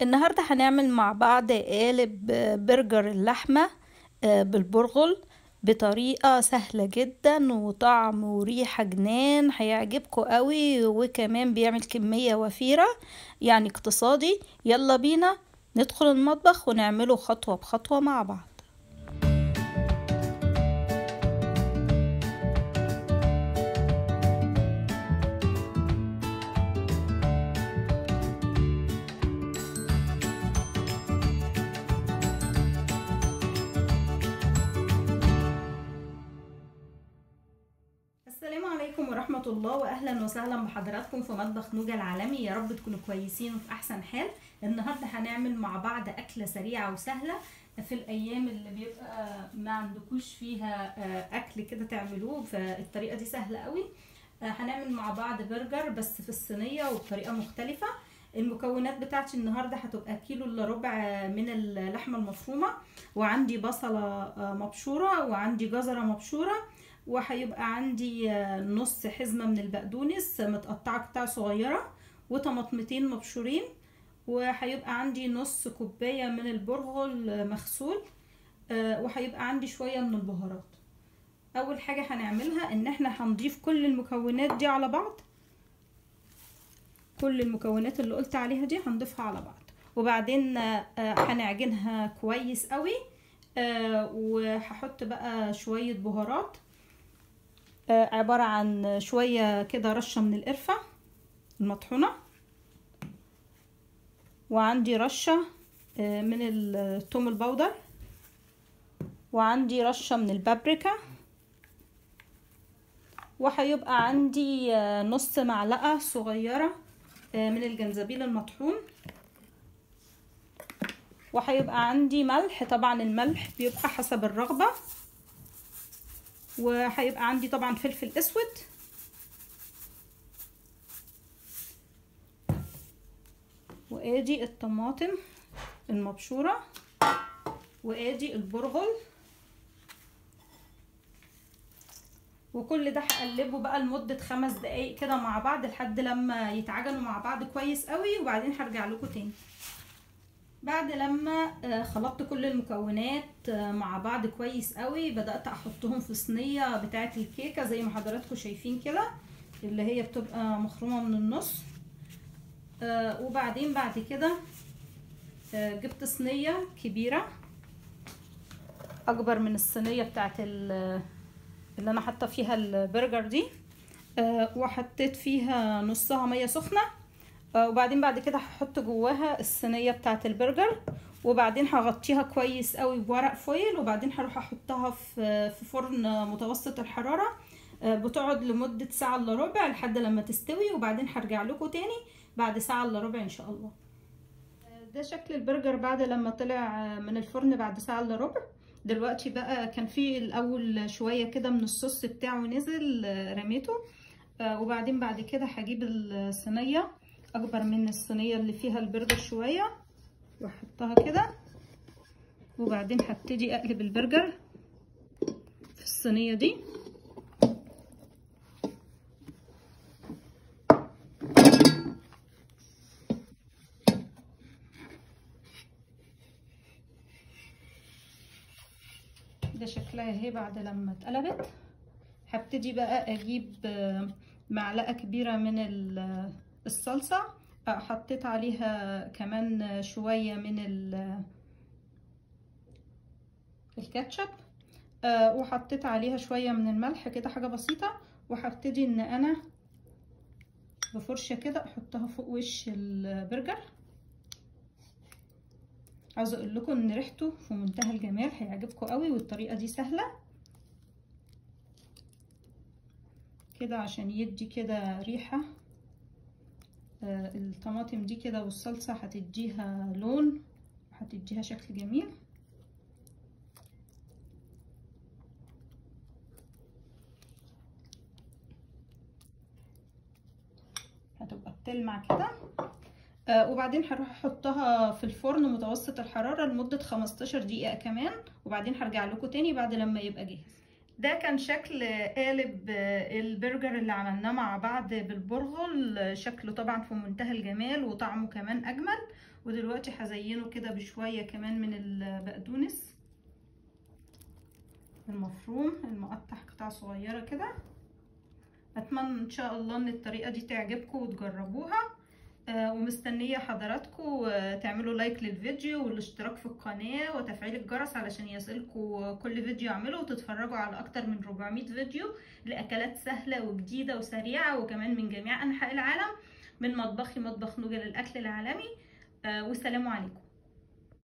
النهاردة هنعمل مع بعض قالب برجر اللحمة بالبرغل بطريقة سهلة جدا وطعم وريحة جنان، هيعجبكم قوي وكمان بيعمل كمية وفيرة يعني اقتصادي. يلا بينا ندخل المطبخ ونعمله خطوة بخطوة مع بعض. السلام عليكم ورحمة الله وأهلا وسهلا بحضراتكم في مطبخ نوجة العالمي. يا رب تكونوا كويسين وفي أحسن حال. النهاردة هنعمل مع بعض أكلة سريعة وسهلة في الأيام اللي بيبقى ما عندكوش فيها أكل كده تعملوه، فالطريقة دي سهلة قوي. هنعمل مع بعض برجر بس في الصينية وبطريقة مختلفة. المكونات بتاعتي النهاردة هتبقى كيلو الا ربع من اللحمة المفرومة، وعندي بصلة مبشورة، وعندي جزرة مبشورة، وهيبقى عندي نص حزمة من البقدونس متقطعة قطع صغيرة، وطماطمتين مبشورين، وهيبقى عندي نص كوباية من البرغل مغسول، وهيبقى عندي شوية من البهارات. اول حاجة هنعملها ان احنا هنضيف كل المكونات دي على بعض. كل المكونات اللي قلت عليها دي هنضيفها على بعض، وبعدين هنعجنها كويس قوي. وهحط بقى شوية بهارات، عبارة عن شوية كده رشة من القرفة المطحونة، وعندي رشة من الثوم البودر، وعندي رشة من البابريكا، وهيبقى عندي نص معلقة صغيرة من الجنزبيل المطحون، وهيبقى عندي ملح. طبعا الملح بيبقى حسب الرغبة، وهيبقى عندي طبعا فلفل اسود، وادي الطماطم المبشورة، وادي البرغل، وكل ده هقلبه بقى لمدة 5 دقايق كده مع بعض لحد لما يتعجنوا مع بعض كويس قوي، وبعدين هرجع لكم تاني. بعد لما خلطت كل المكونات مع بعض كويس قوي، بدأت احطهم في صينية بتاعة الكيكة زي ما حضراتكم شايفين كده، اللي هي بتبقى مخرومة من النص. وبعدين بعد كده جبت صينية كبيرة اكبر من الصينية بتاعة اللي انا حاطه فيها البرجر دي، وحطيت فيها نصها مية سخنة، وبعدين بعد كده هحط جواها الصينية بتاعة البرجر، وبعدين هغطيها كويس قوي بورق فويل، وبعدين هروح احطها في فرن متوسط الحرارة، بتقعد لمدة ساعة الا ربع لحد لما تستوي، وبعدين هرجع لكم تاني بعد ساعة الا ربع ان شاء الله. ده شكل البرجر بعد لما طلع من الفرن بعد ساعة الا ربع. دلوقتي بقى كان في الاول شوية كده من الصوص بتاعه نزل، رميته، وبعدين بعد كده هجيب الصينية اكبر من الصينية اللي فيها البرجر شوية واحطها كده، وبعدين هبتدي اقلب البرجر في الصينية دي. ده شكلها اهي بعد لما اتقلبت. هبتدي بقى اجيب معلقة كبيرة من الصلصة، حطيت عليها كمان شوية من الكاتشب، وحطيت عليها شوية من الملح كده، حاجة بسيطة، وهبتدي ان انا بفرشة كده احطها فوق وش البرجر. عاوزة اقول لكم ان ريحته في منتهى الجمال، هيعجبكم قوي، والطريقة دي سهلة كده عشان يدي كده ريحة. الطماطم دي كده والصلصة هتديها لون وهتديها شكل جميل. هتبقى بتلمع كده، وبعدين هروح احطها في الفرن متوسط الحرارة لمدة 15 دقيقة كمان، وبعدين هرجع لكم تاني بعد لما يبقى جاهز. ده كان شكل قالب البرجر اللي عملناه مع بعض بالبرغل. شكله طبعا في منتهى الجمال وطعمه كمان اجمل، ودلوقتي هزينه كده بشوية كمان من البقدونس المفروم المقطع قطع صغيرة كده. اتمنى ان شاء الله ان الطريقة دي تعجبكم وتجربوها، ومستنية حضراتكم تعملوا لايك للفيديو والاشتراك في القناة وتفعيل الجرس علشان يصلكم كل فيديو اعمله، وتتفرجوا على اكتر من 400 فيديو لاكلات سهلة وجديدة وسريعة وكمان من جميع انحاء العالم، من مطبخي مطبخ نوجة للاكل العالمي. والسلام عليكم.